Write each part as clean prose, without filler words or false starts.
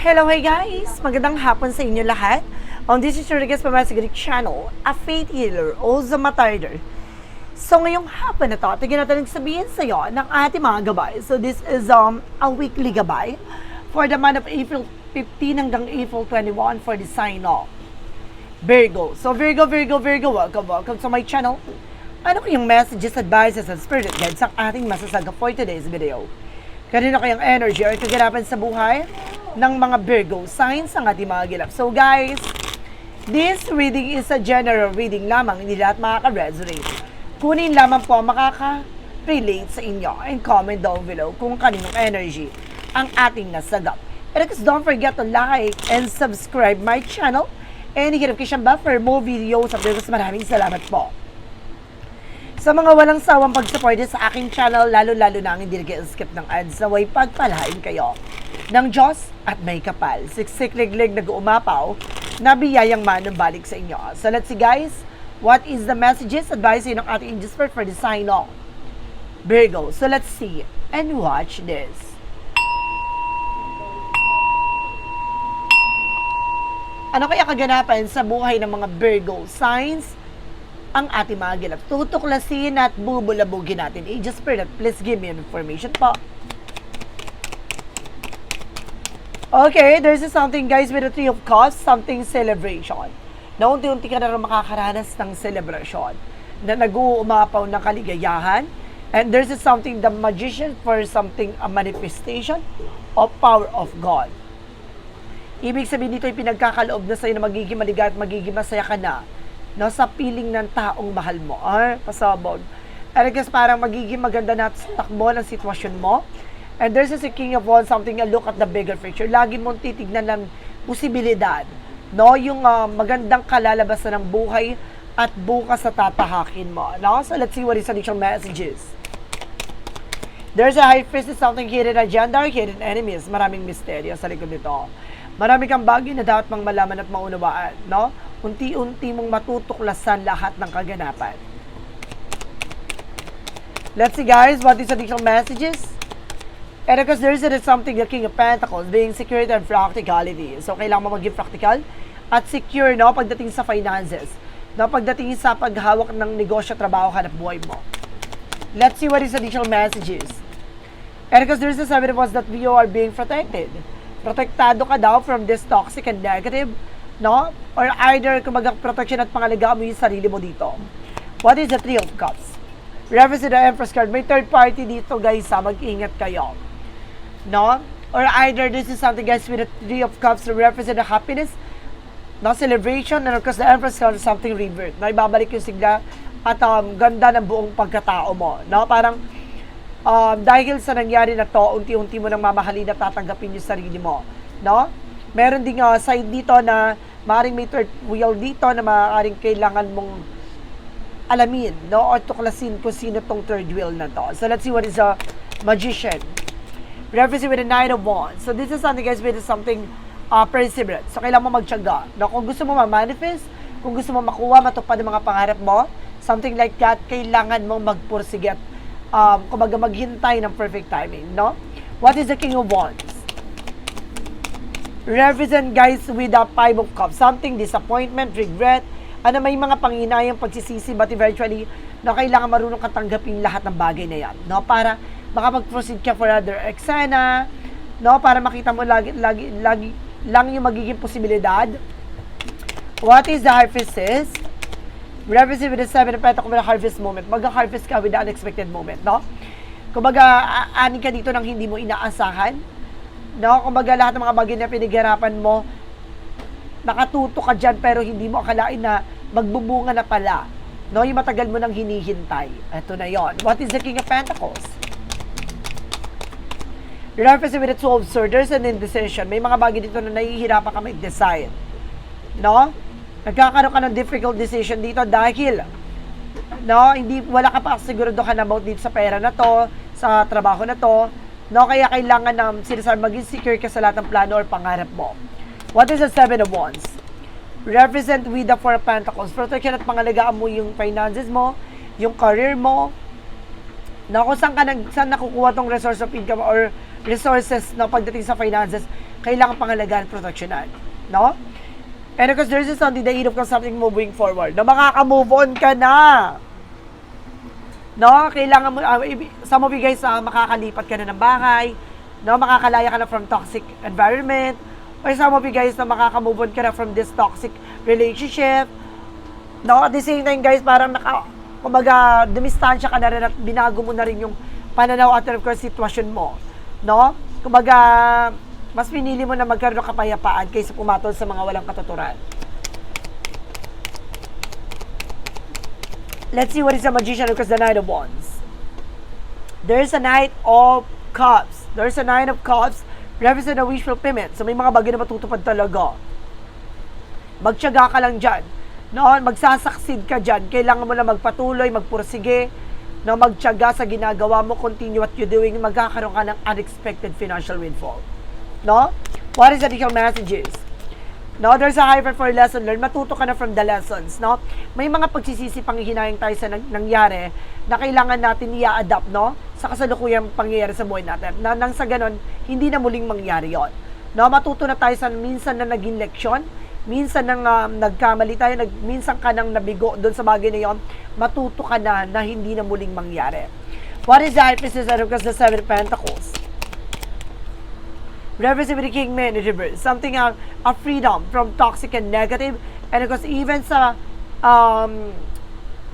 Hello, hey guys! Magandang hapon sa inyo lahat. This is your Rigas Pamasigarik channel, a faith healer, also matarder. So ngayong hapon na to, tignan natin sabihin sa iyo ng ating mga gabay. So this is a weekly gabay for the month of April 15 hanggang April 21 for the sign of Virgo. So Virgo, welcome to my channel. Ano kayong messages, advices, and spirit guides ang ating masasaga for today's video? Kanino kayang energy or kaganapan sa buhay ng mga Virgo signs ang ating mga gilap. So guys, this reading is a general reading lamang, hindi lahat makaka-resonate. Kunin lamang po ang makaka-relate sa inyo and comment down below kung kaninong energy ang ating nasagap. And don't forget to like and subscribe my channel and hit notification bell for more videos of Virgos. Maraming salamat po sa mga walang sawang pag-support sa aking channel, lalo-lalo na ang hindi nag-skip ng ads, naway pagpalain kayo ng Diyos at may kapal. Siksik-liglig nag-uumapaw na biyayang manumbalik sa inyo. So let's see guys, what is the messages, advice ng ating angel spirit for the sign of Virgo. So let's see and watch this. Ano kaya kaganapan sa buhay ng mga Virgo signs ang ating mga gilap? Tutuklasin at bubulabugin natin. Angel Spirit, please give me information po. Okay, there's something guys with the Three of Cups, something celebration. Na unti-unti ka na rin makakaranas ng celebration na nag-uumapaw ng kaligayahan. And there's something, the magician, for something, a manifestation of power of God. Ibig sabihin dito ay pinagkakaloob na sa'yo na magiging maligaya at magiging masaya ka na, no, sa piling ng taong mahal mo. Pasabog. And I guess parang magiging maganda na sa takbo ng sitwasyon mo. And there's a King of Wands, something, a look at the bigger picture. Lagi mong titignan ng posibilidad, no, yung magandang kalalabasan ng buhay at bukas sa tatahakin mo, no? So let's see what is additional messages. There's a High Priestess, something, hidden agenda, hidden enemies. Maraming misteryo sa likod nito. Marami kang bagay na dapat mang malaman at maunawaan, no? Unti-unti mong matutuklasan lahat ng kaganapan. Let's see guys, what is additional messages? And because there is something, the King of Pentacles, being security and practicality. So kailangan mo maging practical at secure, no, pagdating sa finances, no, pagdating sa paghawak ng negosyo, trabaho, hanap buhay mo. Let's see what is additional messages. And because there is a Seven of Wands that you are being protected. Protektado ka daw from this toxic and negative, no? Or either kumbaga protection at pangalagaan mo yung sarili mo dito. What is the Three of Cups? Reference to the Empress card. May third party dito guys, mag-ingat kayo, no? Or either this is something guys with the Three of Cups to represent the happiness, no, celebration, and of course the Empress card is something revert, no? Ibabalik yung sigla at ganda ng buong pagkatao mo, no? Parang dahil sa nangyari na to, unti-unti mo nang mamahalin at tatanggapin yung sarili mo, no? Meron ding side dito na maaaring may third wheel dito na maaaring kailangan mong alamin, no? Or tuklasin kung sino tong third wheel na to. So let's see what is a magician. Referencing with the Nine of Wands. So this is something guys with something perseverance. So kailangan mo magtiyaga. No? Kung gusto mo ma-manifest, kung gusto mo makuha, matupad ang mga pangarap mo, something like that, kailangan mong magpursige at kumbaga maghintay ng perfect timing, no? What is the King of Wands? Represent guys with the Five of Cups, something disappointment, regret, may mga panginayang pagsisisi, but eventually, no, kailangan marunong katanggapin lahat ng bagay na yan, no? Para makapag-proceed ka for other eksena, no? Para makita mo lagi lang yung magiging posibilidad. What is the High Priestess? Represent with the Seven of Pentacles with a harvest moment. Mag-harvest ka with the unexpected moment, no? Kumbaga, ani ka dito nang hindi mo inaasahan, no? Kumbaga, lahat ng mga bagay na pinaghirapan mo, nakatuto ka dyan, pero hindi mo akalain na magbubunga na pala, no? Yung matagal mo nang hinihintay. Ito na yon. What is the King of Pentacles? Represent with the Two of Swords, there's an indecision. May mga bagay dito na nahihirapan ka mag-decide, no? Nagkakaroon ka ng difficult decision dito dahil, no, wala ka pa siguraduhan about dito sa pera na to, sa trabaho na to, no, kaya kailangan sinasabi maging secure ka sa lahat ng plano or pangarap mo. What is the Seven of Wands? Represent with the Four of Pentacles. Protection at pangalagaan mo yung finances mo, yung career mo, na kung saan nakukuha tong resource of income or resources na pagdating sa finances, kailangan pangalagaan, proteksyonan, no? And because there's something that you of something moving forward, na makaka-move on ka na. No, kailangan mo, some of you guys, makakalipat ka na ng bahay, no, makakalaya ka na from toxic environment, or some of you guys na makaka-move on ka na from this toxic relationship. No, at the same time guys, parang kumbaga, dumistansya ka na rin at binago mo na rin yung pananaw at of course, sitwasyon mo. No? Kumbaga, mas pinili mo na magkaroon ng kapayapaan kaysa pumatol sa mga walang katuturan. Let's see what is the Magician because the Knight of Wands. There's a Knight of Cups. There's a Knight of Cups represent a wish fulfillment. So may mga bagay na matutupad talaga. Magtiyaga ka lang dyan. No? Magsasaksid ka dyan. Kailangan mo na magpatuloy, magpursige, no? Magtiyaga sa ginagawa mo, continue what you're doing, magkakaroon ka ng unexpected financial windfall. No? What is the additional messages? No, there's a hyper for lesson learned. Matuto ka na from the lessons, no? May mga pagsisisi panghihinayang tayo sa nangyari na kailangan natin i-adapt, no? Sa kasalukuyang pangyayari sa buhay natin. Na nang sa ganon, hindi na muling mangyari yon. No, matuto na tayo sa minsan na naging leksyon, minsan nang nagkamali tayo, minsan ka nang nabigo doon sa bagay na yon, matuto ka na hindi na muling mangyari. What is the high priestess and the Seven of Pentacles? Represent with the King Man in reverse. Something of freedom from toxic and negative. And because even sa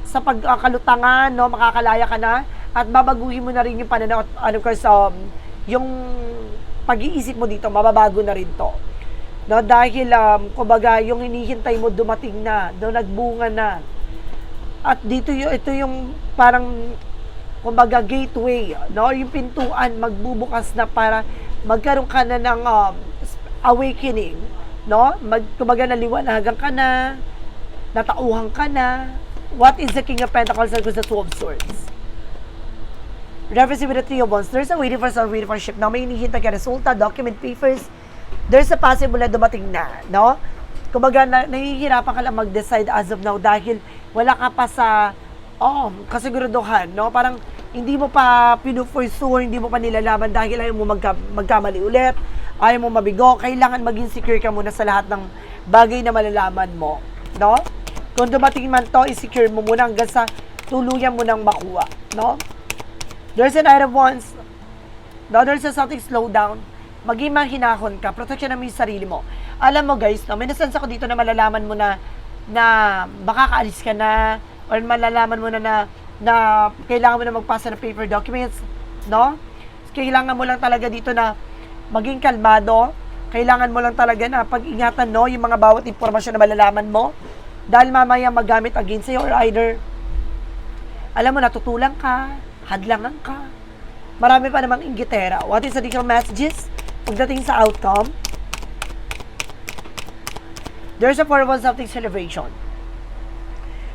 pagkalutangan, no, makakalaya ka na at babaguhin mo na rin yung pananaw at of course, yung pag-iisip mo dito, mababago na rin to. No, dahil, kumbaga, yung hinihintay mo dumating na, no, nagbunga na. At dito, ito yung parang, kumbaga, gateway, no, yung pintuan, magbubukas na para magkaroon ka na ng awakening, no? Kumbaga naliwanagan ka na, natauhan ka na. What is the King of Pentacles and the Two of Swords? Referencing with the Three of Wands, there's a waiting for some waiting for ship. Now, may hinihintay ka resulta, document, papers. There's a possible na dumating na, no? Kumbaga, nahihirapan ka lang mag-decide as of now dahil wala ka pa sa kasiguraduhan, no? Parang hindi mo pa pinupursue, hindi mo pa nilalaman dahil ayaw mo magkamali ulit, ayaw mo mabigo, kailangan maging secure ka muna sa lahat ng bagay na malalaman mo, no? Kung dumating man to, i-secure mo muna hanggang sa tuluyan mo nang makuha, no? There's an Knight of Wands, no? There's a something slow down, maging mahinahon ka, protection mo yung sarili mo. Alam mo guys, no? May nasense ako dito na malalaman mo na baka kaalis ka na, or malalaman mo na kailangan mo na magpasa ng paper documents, no? Kailangan mo lang talaga dito na maging kalmado. Kailangan mo lang talaga na pag-ingatan, no, yung mga bawat impormasyon na malalaman mo. Dahil mamaya magamit against sa'yo or either, alam mo, natutulang ka, hadlangan ka. Marami pa namang inggitera. What is the additional messages? Pagdating sa outcome, there's a form of something celebration.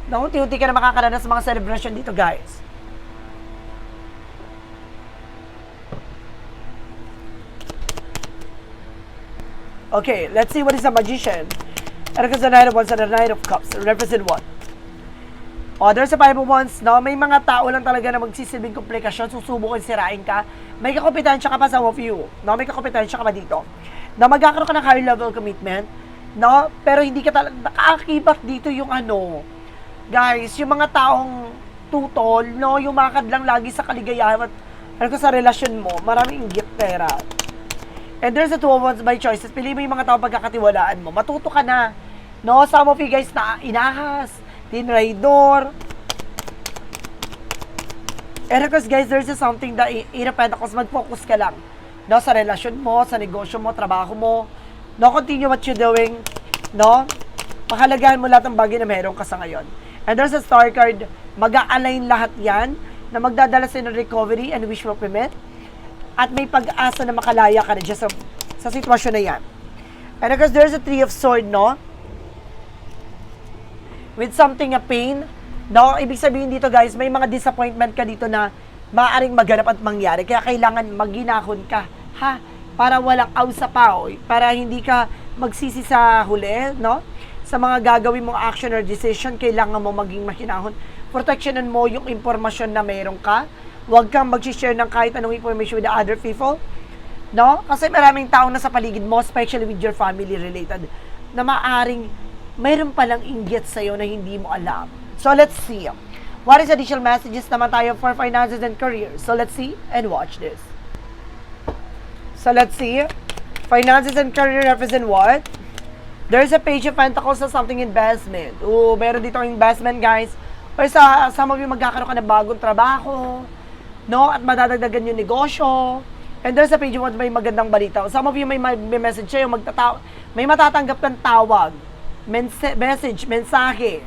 No, unti-unti ka na makakaranas sa mga celebration dito, guys. Okay, let's see what is a Magician. And because the Knight of Wands and the Knight of Cups represent what? There's a Five of Wands, no? May mga tao lang talaga na magsisilbing komplikasyon, susubukan, sirain ka. May kakompetensya ka pa sa of you, no? May kakompetensya ka pa dito. Na magkakaroon ka ng higher level commitment, no? Pero hindi ka talaga, nakaakibat dito yung guys, yung mga taong tutol, no, yumakad lang lagi sa kaligayahan at sa relasyon mo, maraming inggit pera. And there's a Two of Wands by choices. Pili mo yung mga taong pagkakatiwalaan mo. Matuto ka na. No, some of you guys na inahas, tinraidor. And because guys, there's something that Eight of Pentacles, mag-focus ka lang. No, sa relasyon mo, sa negosyo mo, trabaho mo. No, continue what you're doing. No, mahalagahan mo lahat ng bagay na meron ka sa ngayon. And there's a Star card, mag-a-align lahat yan na magdadala sa recovery and wish fulfillment. At may pag-asa na makalaya ka na dyan sa sitwasyon na yan. And because there's a Three of Swords, no? With something a pain, no? Ibig sabihin dito guys, may mga disappointment ka dito na maaaring maganap at mangyari. Kaya kailangan maginahon ka, ha? Para walang aw sa paoy, para hindi ka magsisi sa huli, no? Sa mga gagawin mong action or decision, kailangan mo maging mahinahon. Protectionan mo yung impormasyon na meron ka. Huwag kang mag-share ng kahit anong information with the other people. No? Kasi maraming tao na sa paligid mo, especially with your family related, na maaring mayroon palang inggit sa'yo na hindi mo alam. So, let's see. What is additional messages naman tayo for finances and career? So, let's see and watch this. So, let's see. Finances and career represent what? There's a page of pentacles sa something investment. Meron dito ang investment, guys. Or sa some of you magkakaroon ka ng bagong trabaho, no? At madadagdagan yung negosyo. And there's a page of what may magandang balita. Some of you may message sa'yo, may matatanggap ng tawag, message, mensahe,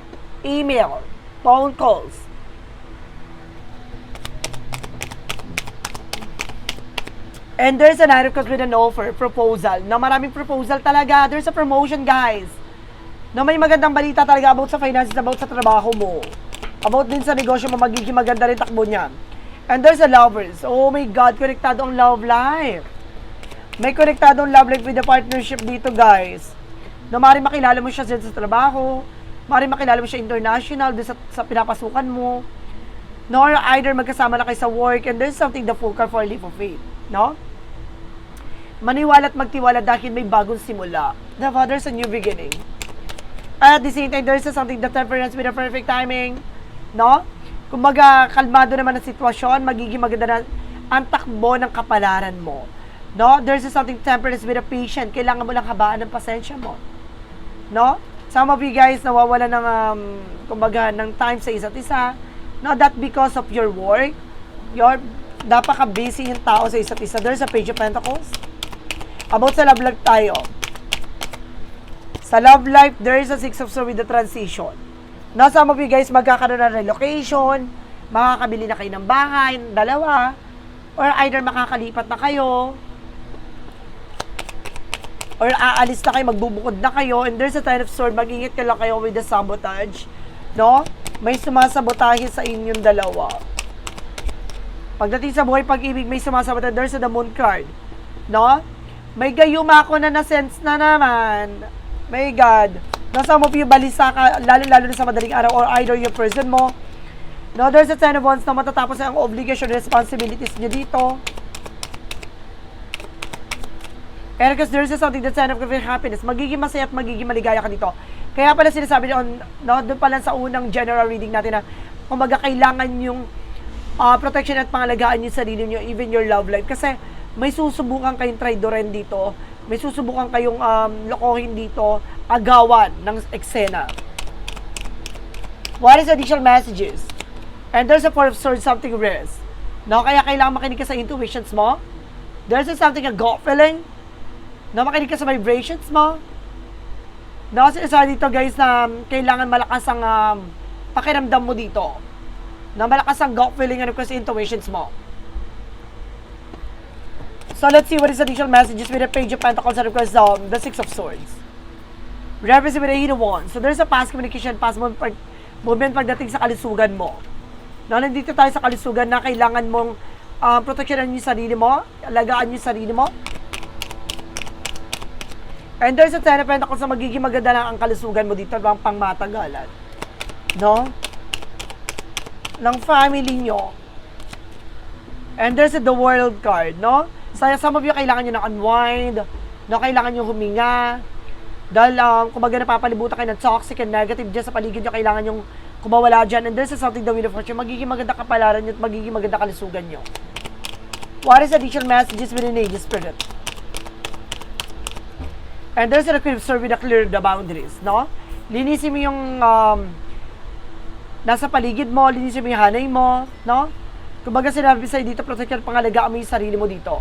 email, phone calls. And there's an item with an offer, proposal. Na maraming proposal talaga. There's a promotion, guys. Na may magandang balita talaga about sa finances, about sa trabaho mo. About din sa negosyo mo, magiging maganda rin takbo niyan. And there's a lovers. Oh my God, konektado ang love life. May konektado ang love life with the partnership dito, guys. Na maaaring makilala mo siya sa trabaho, maaaring makilala mo siya international, sa pinapasukan mo. Nor either magkasama na kayo sa work, and there's something the focal for a leap of faith. No? Maniwala at magtiwala dahil may bagong simula. The Father's a new beginning. At the same time, there's something the temperance with a perfect timing. No? Kumbaga, kalmado naman ang sitwasyon, magiging maganda na ang takbo ng kapalaran mo. No? There's something temperance with a patient. Kailangan mo lang habaan ng pasensya mo. No? Some of you guys nawawala ng, kumbaga, ng time sa isa't isa. No? That because of your work, napaka-busy yung tao sa isa't isa. There's a page of pentacles. About sa love life tayo. Sa love life, there is a six of swords with the transition. Now, some of you guys magkakaroon ng relocation, makakabili na kayo ng bahay, dalawa, or either makakalipat na kayo, or aalis na kayo, magbubukod na kayo, and there's a ten of swords, mag-ingat ka lang kayo with the sabotage, no? May sumasabotahe sa inyong dalawa. Pagdating sa buhay pag-ibig, may sumasabotahe, there's the moon card, no? May gayuma ako na na-sense na naman. My God. No, some of you balisa ka, lalo-lalo na sa madaling araw, or either yung person mo. No, there's a ten of wands na matatapos ang obligation, responsibilities nyo dito. And because there's something that's sign of happiness, magiging masaya at magiging maligaya ka dito. Kaya pala sinasabi nyo, no, doon pala sa unang general reading natin na kumbaga kailangan yung protection at pangalagaan yung sarili nyo, even your love life. Kasi may susubukan kayong traidoren dito, may susubukan kayong lokohin dito, agawan ng eksena. What is additional messages? And there's a four of swords, something rare. No, kaya kailangan makinig ka sa intuitions mo. There's something, a gut feeling. No, makinig ka sa vibrations mo. No, sinasabi dito guys na kailangan malakas ang pakiramdam mo dito. Na malakas ang gut feeling and of course intuitions mo. So let's see what is additional messages with the page of pentacles and of course the six of swords. Represent with the hidden one. So there's a past communication, past movement pagdating sa kalusugan mo. No, nandito tayo sa kalusugan na kailangan mong proteksyonan yung sarili mo, alagaan yung sarili mo. And there's a ten of pentacles na magiging maganda lang ang kalusugan mo dito bang pangmatagalan. No? Ng family nyo. And there's the world card, no? So, some of you kailangan nyo ng unwind, no? Kailangan nyo huminga. Dahil, kumbaga napapalibutan kayo ng toxic and negative dyan sa paligid nyo, kailangan nyo kumawala dyan. And there's something the wheel of fortune, magiging maganda kapalaran nyo at magiging maganda kalusugan nyo. What is additional messages with an angel spirit? And there's a serve with a clear the boundaries, no? Linisin mo yung nasa paligid mo, linisin mo yung hanay mo, no? Kumbaga sinabi sa'yo dito, protection, pangalagaan mo yung sarili mo dito.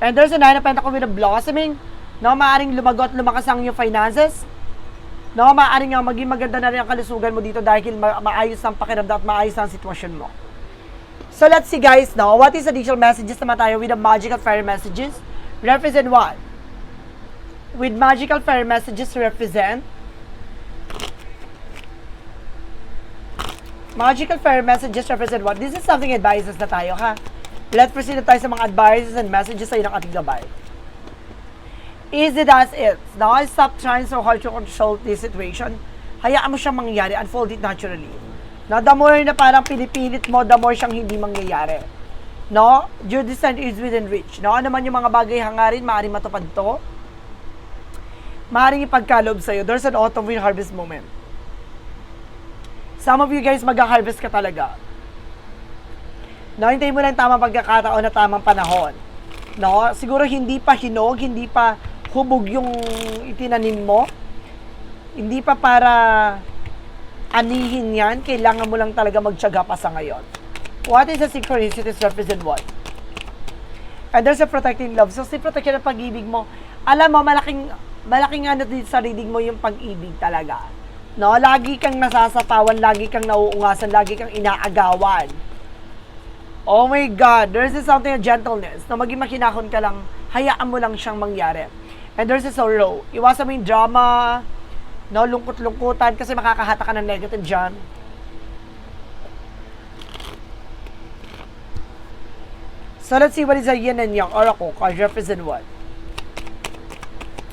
And there's a nine of pentacles with a blossoming, no? Maaring lumagot, lumakas ang yung finances, no? Maaring maging maganda na rin ang kalusugan mo dito dahil maayos ang pakiramdam at maayos ang sitwasyon mo. So let's see guys now, what is additional messages naman tayo with the magical fairy messages? Represent what? With magical fairy messages represent magical fairy messages represent what? This is something advices na tayo, ha? Let's proceed na tayo sa mga advices and messages sa ng ating gabay. Easy as it. Now, stop trying so hard to control this situation. Hayaan mo siyang mangyayari. Unfold it naturally. Now, the more na parang pinipilit mo, the more siyang hindi mangyayari. No? Your descent is within reach. No? Ano man yung mga bagay hangarin, maaaring matupad to. Maaaring ipagkalob sa'yo. There's an autumn wind harvest moment. Some of you guys, mag-harvest ka talaga. No? Hintayin mo lang tamang pagkakataon na tamang panahon. No? Siguro hindi pa hinog, hindi pa hubog yung itinanim mo. Hindi pa para anihin yan. Kailangan mo lang talaga magtiyaga pa sa ngayon. What is the synchronicities represent what? And there's a protecting love. So, si protect ang pag-ibig mo. Alam mo, malaking ano dito sa reading mo yung pag-ibig talaga. No? Lagi kang nasasatawan, lagi kang nauungasan, lagi kang inaagawan. Oh my God, there's something of gentleness. Na maging makinahon ka lang, hayaan mo lang siyang mangyari. And there's a sorrow. Iwasan mo yung drama, no? Lungkot-lungkutan, kasi makakahata ka ng negative dyan. So let's see what is a yin and yang oracle card represent what?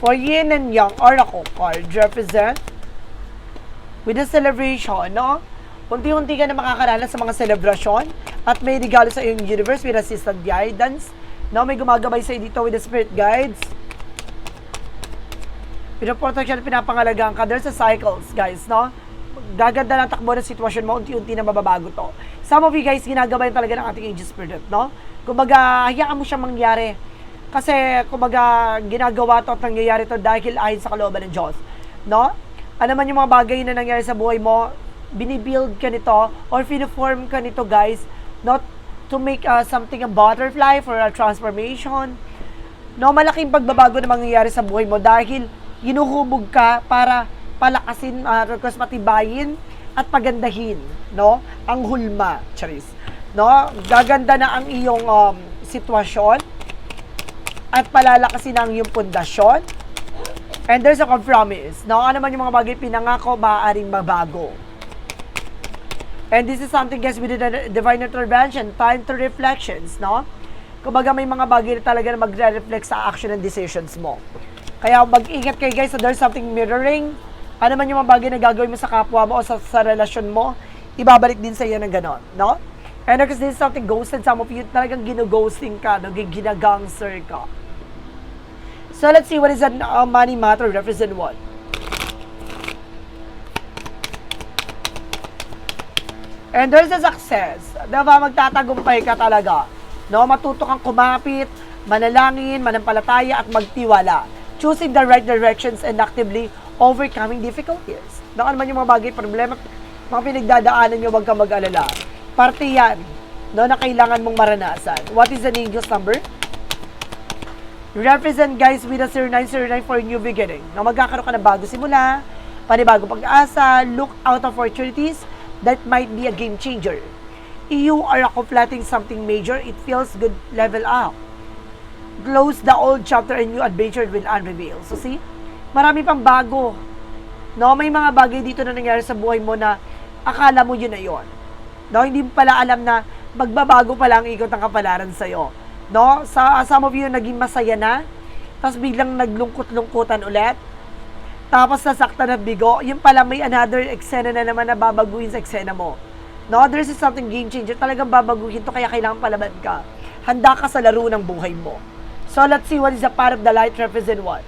For yin and yang oracle card represent with a celebration, no? Unti-unti ka na makakaranas sa mga selebrasyon at may regalo sa iyong universe with assistant guidance, no? May gumagabay sa dito with the spirit guides. Pinoprotection, pinapangalagaan ka. There's a cycles, guys, no? Gaganda ng takbo ng sitwasyon mo, unti-unti na mababago to. Some of you guys, ginagabayan talaga ng ating angel spirit, no? Kumbaga, hayaan mo siyang mangyari. Kasi, kumbaga, ginagawa to at nangyayari to dahil ayon sa kalooban ng Diyos. No? Ano man yung mga bagay na nangyari sa buhay mo, binibuild ka nito, or finiform ka nito, guys, not to make something a butterfly for a transformation. No? Malaking pagbabago na mangyayari sa buhay mo dahil ginuhubog ka para palakasin, matibayin, at pagandahin, no? Ang hulma, charis. No? Gaganda na ang iyong sitwasyon at palalakasin ang iyong pundasyon. And there's a compromise. No? Ano man yung mga bagay pinangako, maaaring mabago. And this is something, guys, with the divine intervention, time to reflections, no? Kumbaga may mga bagay na talaga na magre-reflect sa action and decisions mo. Kaya mag-ingat kayo, guys, so there's something mirroring. Ano man yung mga bagay na gagawin mo sa kapwa mo o sa relasyon mo, ibabalik din sa iyo ng ganon, no? And because this is something ghosted, some of you talagang gino-ghosting ka, ginagangster ka. So let's see what is that money matter represent what? And there's a success. Diba, magtatagumpay ka talaga. No? Matuto kang kumapit, manalangin, manampalataya, at magtiwala. Choosing the right directions and actively overcoming difficulties. No? Ano man yung mga bagay, problema, mga pinagdadaanan nyo, huwag kang mag-alala. Parte yan, no, na kailangan mong maranasan. What is the angel's number? Represent, guys, with a 0909 for a new beginning. Na magkakaroon ka ng bago simula, panibagong pag-asa, look out opportunities that might be a game changer. You are completing something major, it feels good, level up. Close the old chapter and new adventure will unreveal. So see, marami pang bago. No, may mga bagay dito na nangyari sa buhay mo na akala mo yun na yun. No, hindi mo pala alam na magbabago pala ang ikot ng kapalaran sa'yo. No, some of you naging masaya na, tapos biglang naglungkot-lungkutan ulit, tapos nasaktan na bigo, yung pala may another eksena na naman na babaguhin sa eksena mo. No, there's something game changer, talagang babaguhin to, kaya kailangan palaban ka. Handa ka sa laro ng buhay mo. So let's see what is the part of the light represent what?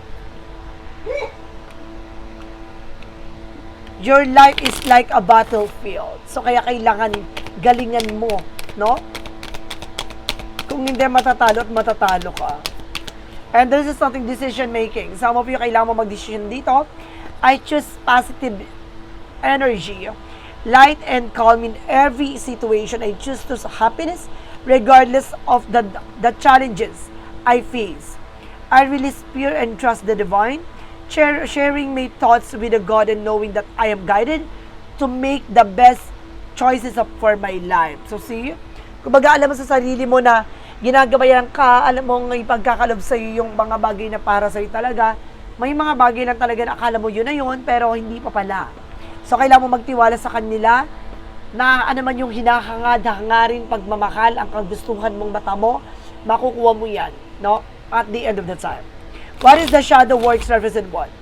Your life is like a battlefield. So kaya kailangan galingan mo, no? Kung hindi matatalo at matatalo ka. And this is something decision making. Some of you kailangan mo mag-decision dito. I choose positive energy, light and calm in every situation. I choose to happiness regardless of the challenges I face. I release fear and trust the divine. Sharing my thoughts with the God and knowing that I am guided to make the best choices for my life. So see, kumbaga alam mo sa sarili mo na ginagabayan ka, alam mo ng ipagkakalob sa iyo yung mga bagay na para sa iyo talaga. May mga bagay lang talaga na akala mo yun na yun, pero hindi pa pala. So kailangan mo magtiwala sa kanila na ano man yung hinahangad-hangarin pagmamahal, ang kagustuhan mong mata mo, makukuha mo yan, no? At the end of the time. What is the shadow works represent what?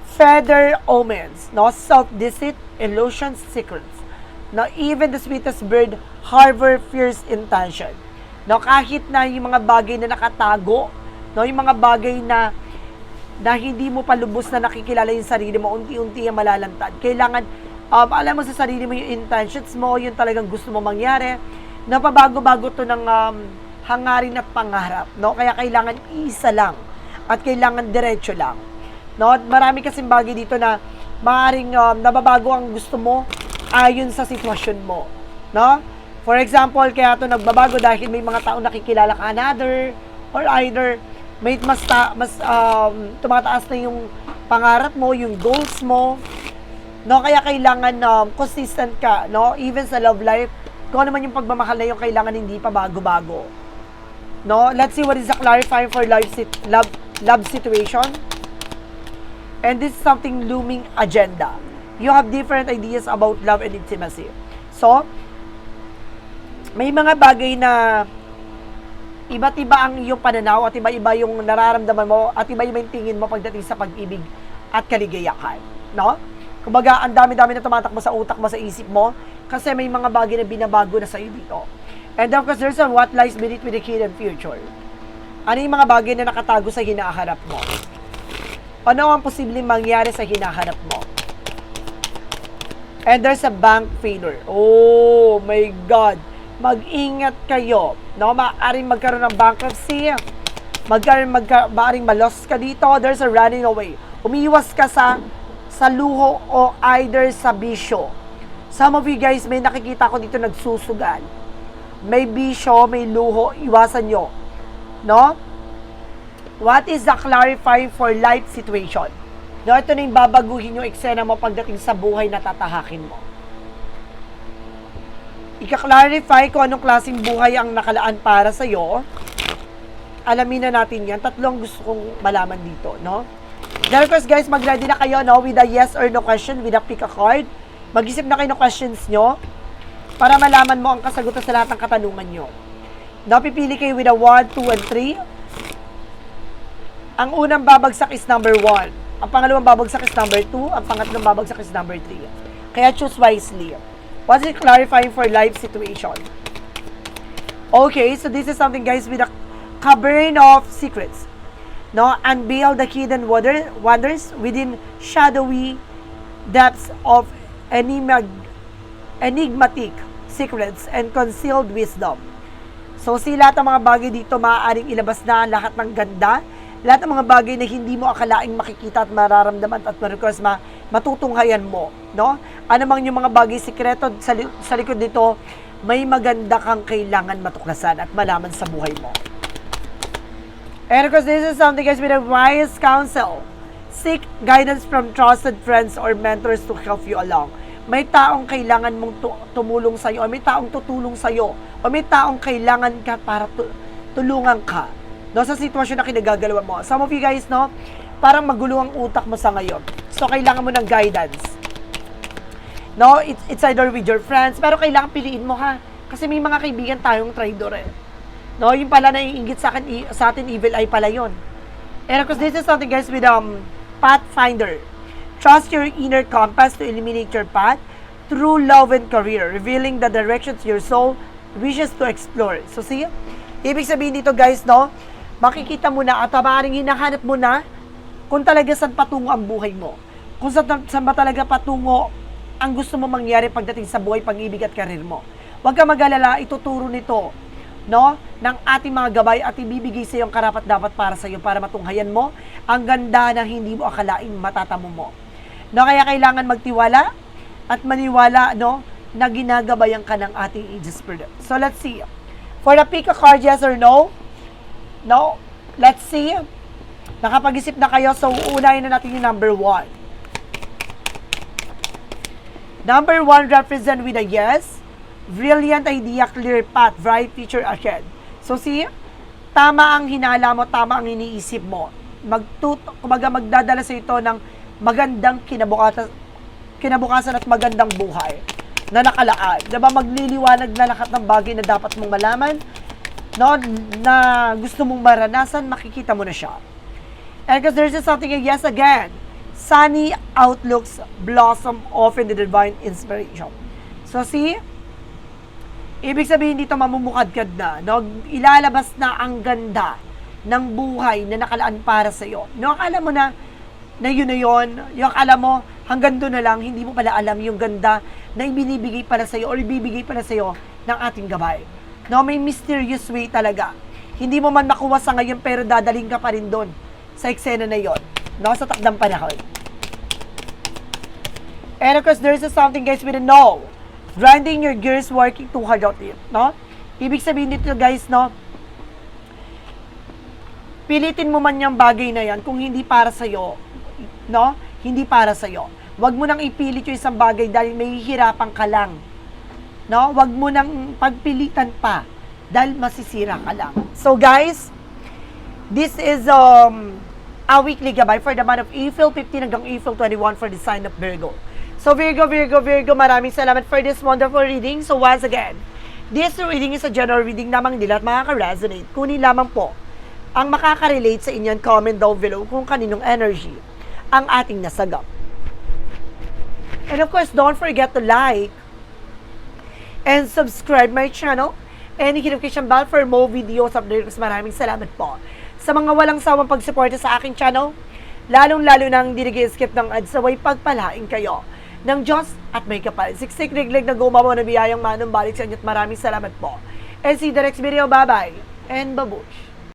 Feather omens, no? Self-deceit, illusions, secrets. No, even the sweetest bird harbor fierce intention. No, kahit na yung mga bagay na nakatago, no, yung mga bagay na hindi mo pa lubos na nakikilala yung sarili mo, unti-unti yung malalantad. Kailangan, alam mo sa sarili mo yung intentions mo, yung talagang gusto mo mangyari, napabago-bago to ng hangarin at pangarap, no? Kaya kailangan isa lang at kailangan diretso lang. No? Marami kasing bagay dito na maaaring nababago ang gusto mo ayon sa sitwasyon mo, no? For example, kaya ito nagbabago dahil may mga taong nakikilala ka another or either may mas tumataas na yung pangarap mo, yung goals mo, no? Kaya kailangan consistent ka, no? Even sa love life, kung ano man yung pagmamahal na yung kailangan hindi pa bago-bago. No? Let's see what is the clarifying for love situation. And this is something looming agenda. You have different ideas about love and intimacy. So, may mga bagay na iba't iba ang iyong pananaw at iba-iba yung nararamdaman mo at iba-iba yung tingin mo pagdating sa pag-ibig at kaligayahan. No? Kumbaga, ang dami-dami na tumatakbo sa utak mo, sa isip mo, kasi may mga bagay na binabago na sa'yo dito. And of course, there's a what lies beneath with the hidden future. Ano yung mga bagay na nakatago sa hinaharap mo? Ano ang posibleng mangyari sa hinaharap mo? And there's a bank failure. Oh my God. Mag-ingat kayo. No? Maaaring magkaroon ng bankruptcy. Maaaring malos ka dito. There's a running away. Umiiwas ka sa luho o either sa bisyo. Some of you guys, may nakikita ko dito nagsusugal. May bisyo, may luho, iwasan nyo. No? What is the clarifying for life situation? No, ito na yung babaguhin yung eksena mo pagdating sa buhay na tatahakin mo. Ika-clarify kung anong klaseng buhay ang nakalaan para sa'yo. Alamin na natin yan. Tatlong gusto kong malaman dito, no? Then of course, guys, mag-ready na kayo, no? With a yes or no question, with a pick a card. Mag-isip na kayo ng questions nyo para malaman mo ang kasagutan sa lahat ng katanungan nyo. Napipili kayo with a 1, 2, and 3. Ang unang babagsak is number 1. Ang pangalawang babagsak is number 2. Ang pangatlong babagsak is number 3. Kaya choose wisely. What's it clarifying for life situation? Okay, so this is something, guys, with a covering of secrets. No, unveil the hidden wonders within shadowy depths of enigmatic secrets and concealed wisdom. So, lahat ng mga bagay dito maaaring ilabas na lahat ng ganda, lahat ng mga bagay na hindi mo akalaing makikita at mararamdaman at matutunghayan mo, no? Ano mang yung mga bagay sikreto sa likod nito, may maganda kang kailangan matuklasan at malaman sa buhay mo. And of course, this is something, guys, with a wise counsel. Seek guidance from trusted friends or mentors to help you along. May taong kailangan mong tumulong sa'yo, o may taong tutulong sa'yo, o may taong kailangan ka para tulungan ka, no, sa sitwasyon na kinagagalawan mo. Some of you guys, no, parang magulo ang utak mo sa ngayon. So, kailangan mo ng guidance. No, it's either with your friends, pero kailangan piliin mo, ha. Kasi may mga kaibigan tayong traidor, eh. No, yung pala naiinggit sa atin, evil eye pala yun. And of course, this is something, guys, with Pathfinder. Trust your inner compass to illuminate your path through love and career, revealing the directions your soul wishes to explore. So, see? Ibig sabihin dito, guys, no, makikita mo na at maaaring hinahanap mo na kung talaga saan patungo ang buhay mo. Kung saan ba talaga patungo ang gusto mo mangyari pagdating sa buhay, pag-ibig at karir mo. Huwag ka mag-alala, ituturo nito, no, ng ating mga gabay at ibibigay sa iyong karapat-dapat para sa iyo para matunghayan mo ang ganda na hindi mo akalaing matatamo mo. No, kaya kailangan magtiwala at maniwala, no, na ginagabayan ka ng ating Aegis Spirit. So, let's see. For the pick a card, yes or no? No? Let's see. Nakapag-isip na kayo, so uunahin na natin yung number 1. Number 1 represent with a yes. Brilliant idea, clear path, bright future ahead. So, see? Tama ang hinala mo, tama ang iniisip mo. Kumbaga magdadala sa ito ng magandang kinabukasan at magandang buhay na nakalaan. Diba, magliliwanag na lahat ng bagay na dapat mong malaman, no, na gusto mong maranasan, makikita mo na siya. And because there's just something, yes again, sunny outlooks blossom off in the divine inspiration. So, see? Ibig sabihin dito, mamumukadkad na. No? Ilalabas na ang ganda ng buhay na nakalaan para sa'yo. No? Akala mo na yun na yun. Yung akala mo, hanggang doon na lang, hindi mo pala alam yung ganda na ibinibigay para sa'yo or ibibigay para sa'yo ng ating gabay. No? May mysterious way talaga. Hindi mo man makuha sa ngayon, pero dadaling ka pa rin doon sa eksena na yon. No? Sa takdang panahon. And of course, there's something guys we don't know. Grinding your gears, working too hard out it, no? Ibig sabihin dito guys, no? Pilitin mo man yung bagay na yan kung hindi para sa'yo, no? Hindi para sa'yo. Huwag mo nang ipilit yung isang bagay dahil may hihirapan ka lang. No? Huwag mo nang pagpilitan pa dahil masisira ka lang. So guys, this is a weekly gabay for the month of April 15 hanggang April 21 for the sign of Virgo. So Virgo, maraming salamat for this wonderful reading. So once again, this reading is a general reading lamang nila at makaka-resonate. Kunin lamang po ang makaka-relate sa inyo, comment down below kung kaninong energy ang ating nasagap. And of course, don't forget to like and subscribe my channel and hit notification bell for more videos updates. Maraming salamat po sa mga walang sawang pagsuporta sa aking channel, lalong-lalo nang di nag-skip ng ads, away pagpalain kayo ng Diyos at may kapal. Siksik riglig na gumawa na biyayang manong balik sa inyo at maraming salamat po. And see you the next video. Bye-bye and babush.